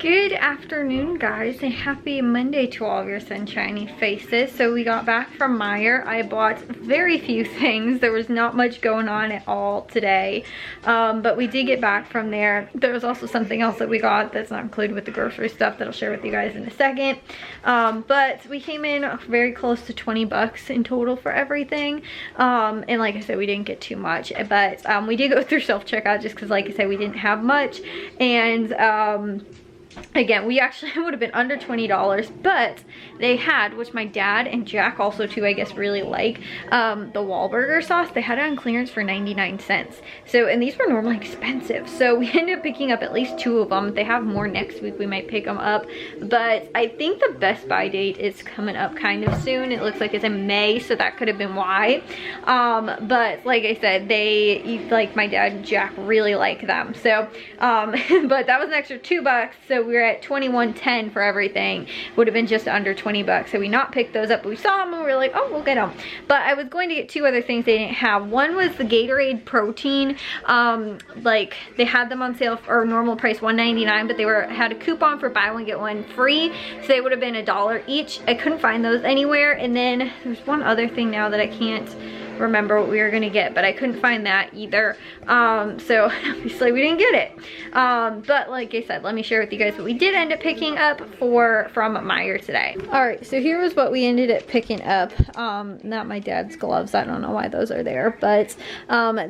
Good afternoon, guys, and happy Monday to all of your sunshiny faces. So we got back from Meijer. I bought very few things. There was not much going on at all today, but we did get back from there. There was also something else that we got that's not included with the grocery stuff that I'll share with you guys in a second. But we came in very close to 20 bucks in total for everything. And like I said, we didn't get too much, but we did go through self-checkout just because, like I said, we didn't have much. And again, we actually would have been under $20, but they had, which my dad and Jack also too, I guess, really like, the Wahlburger sauce. They had it on clearance for 99 cents. So, and these were normally expensive. So we ended up picking up at least 2 of them. If they have more next week, we might pick them up. But I think the Best Buy date is coming up kind of soon. It looks like it's in May, so that could have been why. But like I said, like my dad and Jack really like them. So, but that was an extra 2 bucks. So we were at $21.10 for everything. Would have been just under 20 bucks. So we not picked those up, but we saw them and we were like, oh, we'll get them. But I was going to get 2 other things they didn't have. One was the Gatorade protein. Like they had them on sale for normal price $1.99, but they had a coupon for buy one get one free. So they would have been $1 each. I couldn't find those anywhere. And then there's one other thing now that I can't remember what we were gonna get, but I couldn't find that either. So obviously we didn't get it. But like I said, let me share with you guys what we did end up picking up from Meijer today. All right, so here was what we ended up picking up. Not my dad's gloves. I don't know why those are there, but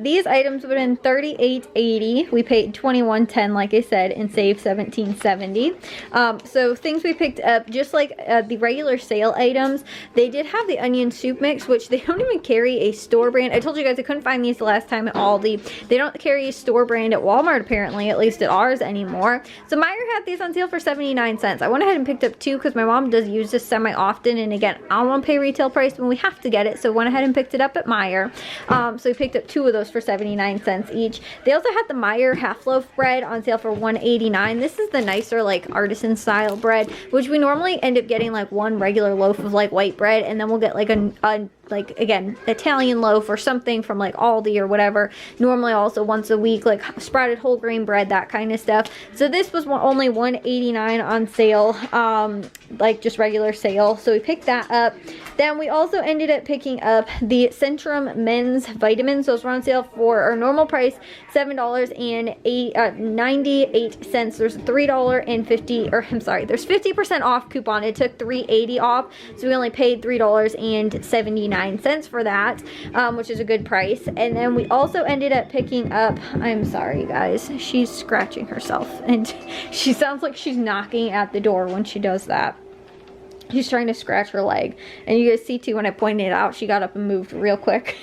these items would have been $38.80. We paid $21.10, like I said, and saved $17.70. So things we picked up, just like the regular sale items, they did have the onion soup mix, which they don't even carry a store brand. I told you guys I couldn't find these the last time at Aldi. They don't carry a store brand at Walmart, apparently, at least at ours anymore. So Meijer had these on sale for 79 cents. I went ahead and picked up 2 because my mom does use this semi-often, and again, I don't want to pay retail price when we have to get it, so went ahead and picked it up at Meijer. So we picked up 2 of those for 79 cents each. They also had the Meijer half loaf bread on sale for $1.89. This is the nicer, like, artisan style bread, which we normally end up getting like one regular loaf of like white bread, and then we'll get like a like, again, Italian loaf or something from like Aldi or whatever. Normally also once a week, like sprouted whole grain bread, that kind of stuff. So this was only $1.89 on sale, like just regular sale. So we picked that up. Then we also ended up picking up the Centrum men's vitamins. Those were on sale for our normal price, $7.98. There's $3.50, or I'm sorry, there's 50% off coupon. It took $3.80 off, so we only paid $3.79 for that, which is a good price. And then we also ended up picking up, I'm sorry guys, she's scratching herself and she sounds like she's knocking at the door when she does that. She's trying to scratch her leg, and you guys see too when I pointed it out, she got up and moved real quick.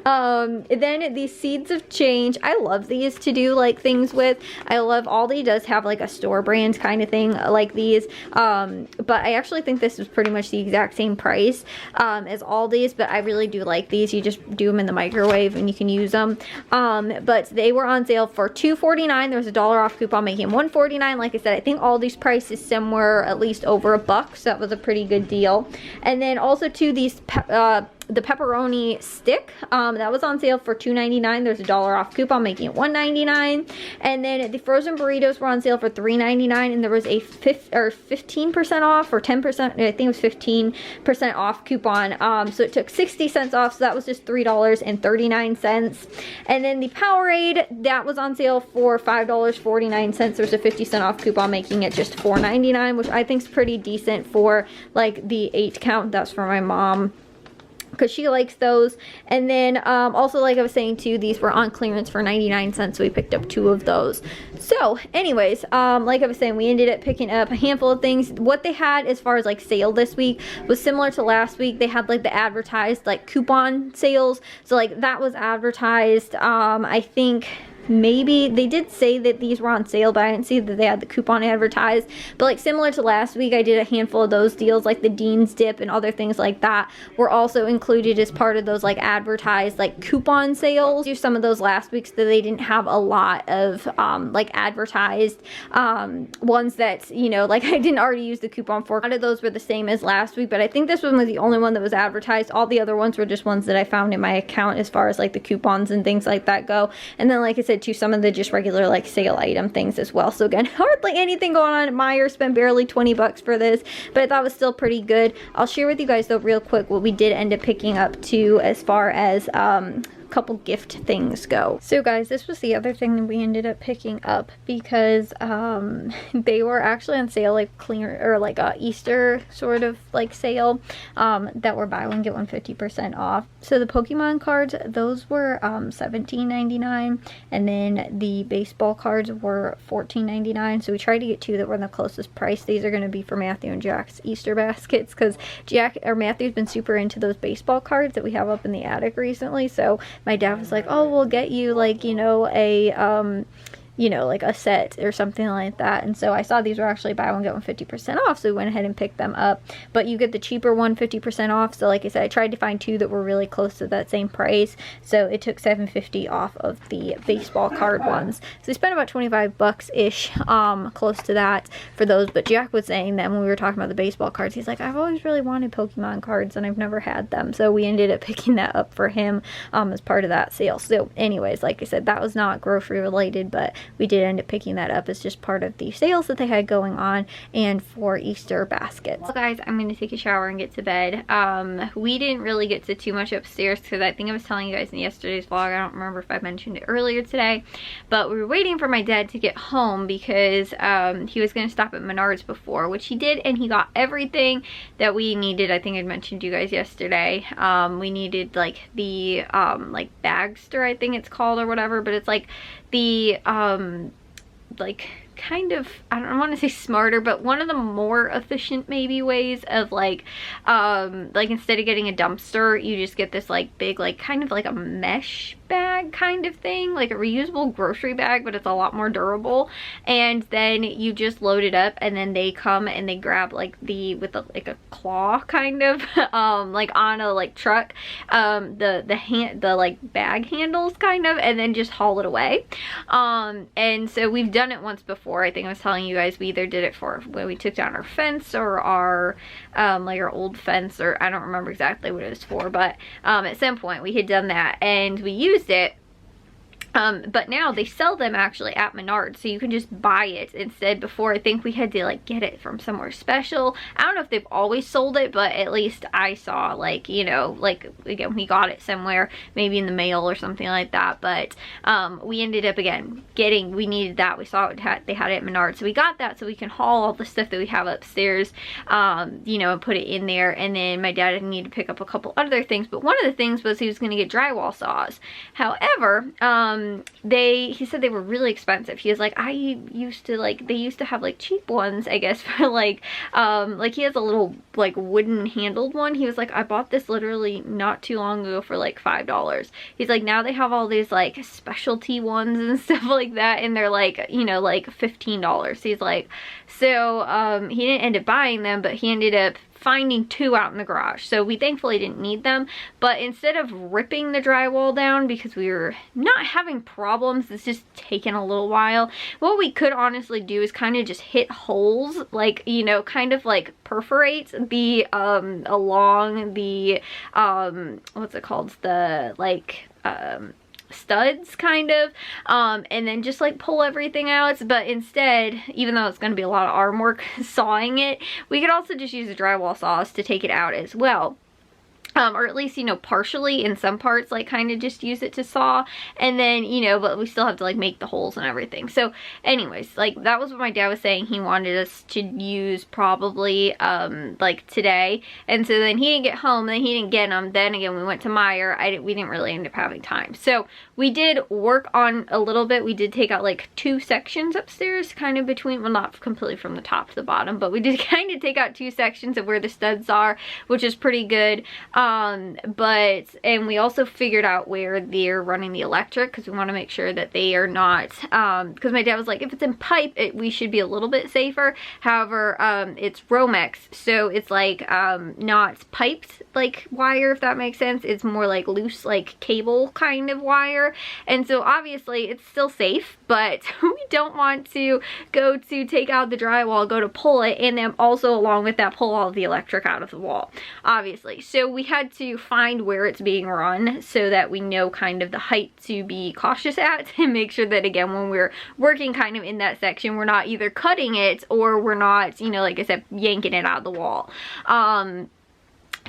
Then these seeds of change, I love these to do like things with. I love Aldi does have like a store brand kind of thing like these, but I actually think this is pretty much the exact same price as Aldi's, but I really do like these. You just do them in the microwave and you can use them. But they were on sale for $2.49. There was a $1 off coupon making $1.49. Like I said, I think Aldi's price is somewhere at least over $1, so that was a pretty good deal. And then also too, these the pepperoni stick, that was on sale for $2.99. There's a $1 off coupon making it $1.99. And then the frozen burritos were on sale for $3.99, and there was a 15% off or 10%, I think it was 15% off coupon. So it took 60 cents off, so that was just $3.39. And then the Powerade, that was on sale for $5.49. There's a 50% off coupon making it just $4.99, which I think is pretty decent for like the 8 count. That's for my mom, because she likes those. And then also, like I was saying too, these were on clearance for 99 cents, so we picked up 2 of those. So anyways, like I was saying, we ended up picking up a handful of things. What they had as far as like sale this week was similar to last week. They had like the advertised like coupon sales, so like that was advertised. I think maybe they did say that these were on sale, but I didn't see that they had the coupon advertised. But like similar to last week, I did a handful of those deals, like the Dean's Dip and other things like that were also included as part of those like advertised like coupon sales. Do some of those last week, so they didn't have a lot of like advertised ones that, you know, like I didn't already use the coupon for. A lot of those were the same as last week, but I think this one was the only one that was advertised. All the other ones were just ones that I found in my account as far as like the coupons and things like that go. And then like I said, said, to some of the just regular like sale item things as well. So again, hardly anything going on at Meijer. Spent barely 20 bucks for this, but I thought it was still pretty good. I'll share with you guys though real quick what we did end up picking up too, as far as couple gift things go. So guys, this was the other thing that we ended up picking up, because they were actually on sale, like clear, or like a Easter sort of like sale, that were buy one get one 50% off. So the Pokemon cards, those were $17.99, and then the baseball cards were $14.99. So we tried to get two that were in the closest price. These are going to be for Matthew and Jack's Easter baskets, because Matthew's been super into those baseball cards that we have up in the attic recently. So my dad was like, oh, we'll get you like, you know, like a set or something like that. And so I saw these were actually buy one get one 50% off, so we went ahead and picked them up. But you get the cheaper one 50% off. So like I said, I tried to find two that were really close to that same price, so it took $7.50 off of the baseball card ones. So we spent about 25 bucks ish, close to that for those. But Jack was saying that when we were talking about the baseball cards, he's like, I've always really wanted Pokemon cards and I've never had them. So we ended up picking that up for him as part of that sale. So anyways, like I said, that was not grocery related, but we did end up picking that up as just part of the sales that they had going on and for Easter baskets. So guys, I'm going to take a shower and get to bed. We didn't really get to too much upstairs, because I think I was telling you guys in yesterday's vlog, I don't remember if I mentioned it earlier today, but we were waiting for my dad to get home because he was going to stop at Menards before, which he did, and he got everything that we needed. I think I mentioned to you guys yesterday. We needed like the like Bagster, I think it's called, or whatever, but it's like the like kind of, I don't want to say smarter, but one of the more efficient maybe ways of like instead of getting a dumpster, you just get this like big, like kind of like a mesh bag kind of thing, like a reusable grocery bag, but it's a lot more durable. And then you just load it up, and then they come and they grab like with like a claw kind of like on a like truck, the like bag handles kind of, and then just haul it away. And so we've done it once before. I think I was telling you guys we either did it for when we took down our fence, or our like our old fence, or I don't remember exactly what it was for, but at some point we had done that and we used it. But now they sell them actually at Menards, so you can just buy it instead. Before, I think we had to like get it from somewhere special. I don't know if they've always sold it, but at least I saw, like, you know, like again, we got it somewhere, maybe in the mail or something like that. But we ended up again we needed that. We saw they had it at Menards, so we got that so we can haul all the stuff that we have upstairs, you know, and put it in there. And then my dad needed to pick up a couple other things, but one of the things was he was going to get drywall saws. However, he said they were really expensive. He was like, they used to have like cheap ones, I guess, for like he has a little like wooden handled one. He was like, I bought this literally not too long ago for like $5. He's like, now they have all these like specialty ones and stuff like that, and they're like, you know, like $15. He's like, so he didn't end up buying them, but he ended up finding two out in the garage. So we thankfully didn't need them, but instead of ripping the drywall down, because we were not having problems, it's just taken a little while, what we could honestly do is kind of just hit holes, like, you know, kind of like perforate the along the what's it called, the like studs kind of, and then just like pull everything out. But instead, even though it's going to be a lot of arm work sawing it, we could also just use a drywall saws to take it out as well. Or at least, you know, partially in some parts, like kind of just use it to saw, and then, you know, but we still have to like make the holes and everything. So anyways, like that was what my dad was saying he wanted us to use probably like today. And so then he didn't get home, then he didn't get them. Then again, we went to Meijer. We didn't really end up having time. So we did work on a little bit. We did take out like 2 sections upstairs, kind of between, well, not completely from the top to the bottom, but we did kind of take out 2 sections of where the studs are, which is pretty good. And we also figured out where they're running the electric, because we want to make sure that they are not, because my dad was like, if it's in pipe, we should be a little bit safer. However, it's Romex, so it's like not piped like wire, if that makes sense. It's more like loose, like cable kind of wire. And so obviously it's still safe, but we don't want to go to take out the drywall, go to pull it, and then also along with that pull all of the electric out of the wall, obviously. So we had to find where it's being run so that we know kind of the height to be cautious at, and make sure that, again, when we're working kind of in that section, we're not either cutting it or we're not, you know, like I said, yanking it out of the wall.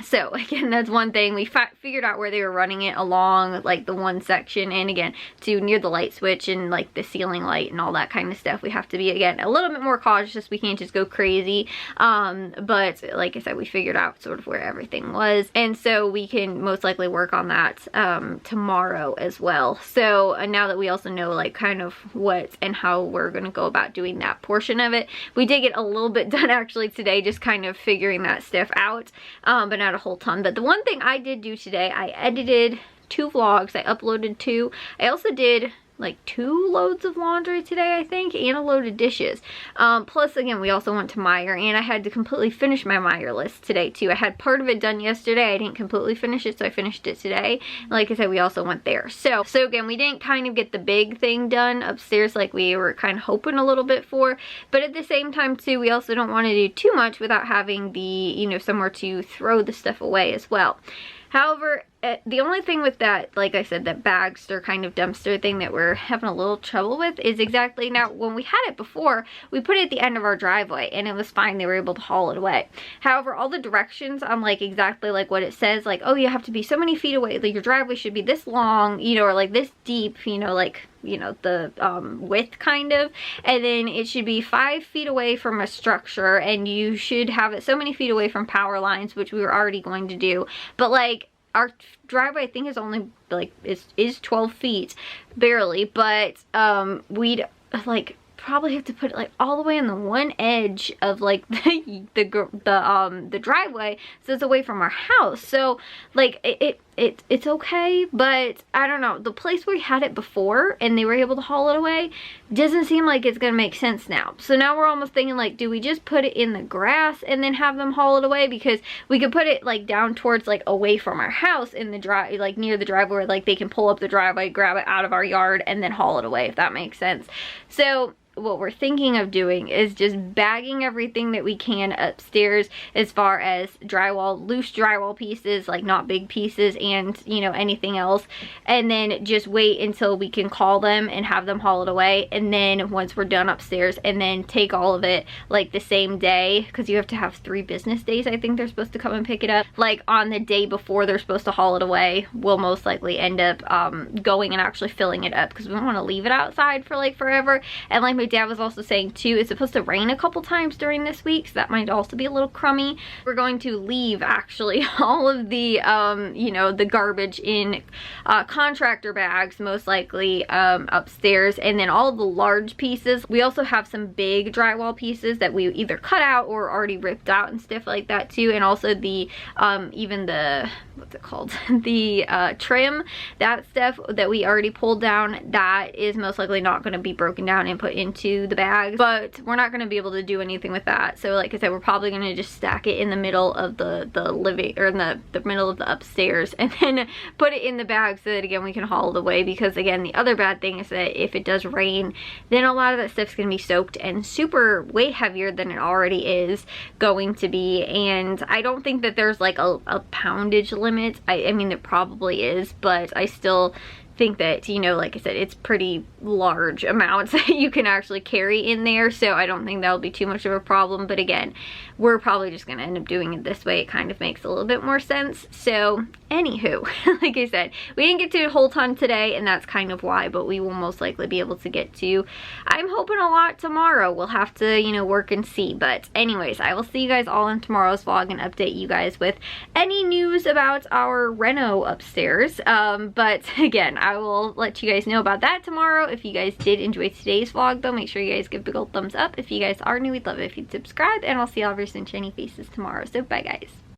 So again, that's one thing. We figured out where they were running it along like the one section, and again, to near the light switch and like the ceiling light and all that kind of stuff. We have to be, again, a little bit more cautious. We can't just go crazy. But like I said, we figured out sort of where everything was, and so we can most likely work on that tomorrow as well. So now that we also know like kind of what and how we're going to go about doing that portion of it, we did get a little bit done actually today, just kind of figuring that stuff out, but not a whole ton. But the one thing I did do today, I edited 2 vlogs. I uploaded 2. I also did like 2 loads of laundry today, I think, and a load of dishes. Plus, again, we also went to Meijer, and I had to completely finish my Meijer list today too. I had part of it done yesterday. I didn't completely finish it, so I finished it today. Like I said, we also went there. So again, we didn't kind of get the big thing done upstairs like we were kind of hoping a little bit for, but at the same time too, we also don't want to do too much without having the, you know, somewhere to throw the stuff away as well. However, the only thing with that, like I said, that bagster kind of dumpster thing that we're having a little trouble with is exactly, now when we had it before, we put it at the end of our driveway and it was fine. They were able to haul it away. However, all the directions on like exactly like what it says, like, oh, you have to be so many feet away, like your driveway should be this long, you know, or like this deep, you know, like, you know, the width kind of, and then it should be 5 feet away from a structure, and you should have it so many feet away from power lines, which we were already going to do. But like our driveway, I think, is only like is 12 feet barely, but we'd like probably have to put it like all the way on the one edge of like the driveway, so it's away from our house. So like it's okay, but I don't know, the place where we had it before and they were able to haul it away doesn't seem like it's gonna make sense now. So now we're almost thinking like, do we just put it in the grass and then have them haul it away? Because we could put it like down towards like away from our house in the drive, like near the driveway, where like they can pull up the driveway, grab it out of our yard, and then haul it away, if that makes sense. So what we're thinking of doing is just bagging everything that we can upstairs, as far as drywall, loose drywall pieces, like not big pieces, and you know, anything else, and then just wait until we can call them and have them haul it away. And then once we're done upstairs, and then take all of it like the same day, because you have to have 3 business days, I think they're supposed to come and pick it up. Like on the day before they're supposed to haul it away, we'll most likely end up going and actually filling it up, because we don't want to leave it outside for like forever. And like my dad was also saying too, it's supposed to rain a couple times during this week, so that might also be a little crummy. We're going to leave actually all of the you know, the garbage in contractor bags, most likely upstairs, and then all of the large pieces. We also have some big drywall pieces that we either cut out or already ripped out and stuff like that too, and also the even the, what's it called, the trim, that stuff that we already pulled down, that is most likely not going to be broken down and put into the bag, but we're not going to be able to do anything with that. So like I said, we're probably going to just stack it in the middle of the living, or in the middle of the upstairs, and then put it in the bag so that again we can haul it away. Because again, the other bad thing is that if it does rain, then a lot of that stuff's going to be soaked and super way heavier than it already is going to be. And I don't think that there's like a poundage limit. I mean, there probably is, but I still think that, you know, like I said, it's pretty large amounts that you can actually carry in there, so I don't think that'll be too much of a problem. But again, we're probably just going to end up doing it this way. It kind of makes a little bit more sense. So anywho, like I said, we didn't get to a whole ton today, and that's kind of why, but we will most likely be able to get to, I'm hoping, a lot tomorrow. We'll have to, you know, work and see. But anyways, I will see you guys all in tomorrow's vlog and update you guys with any news about our reno upstairs. But again, I will let you guys know about that tomorrow. If you guys did enjoy today's vlog though, make sure you guys give a big old thumbs up. If you guys are new, we'd love it if you'd subscribe, and I'll see all of your sunshiny faces tomorrow. So bye guys.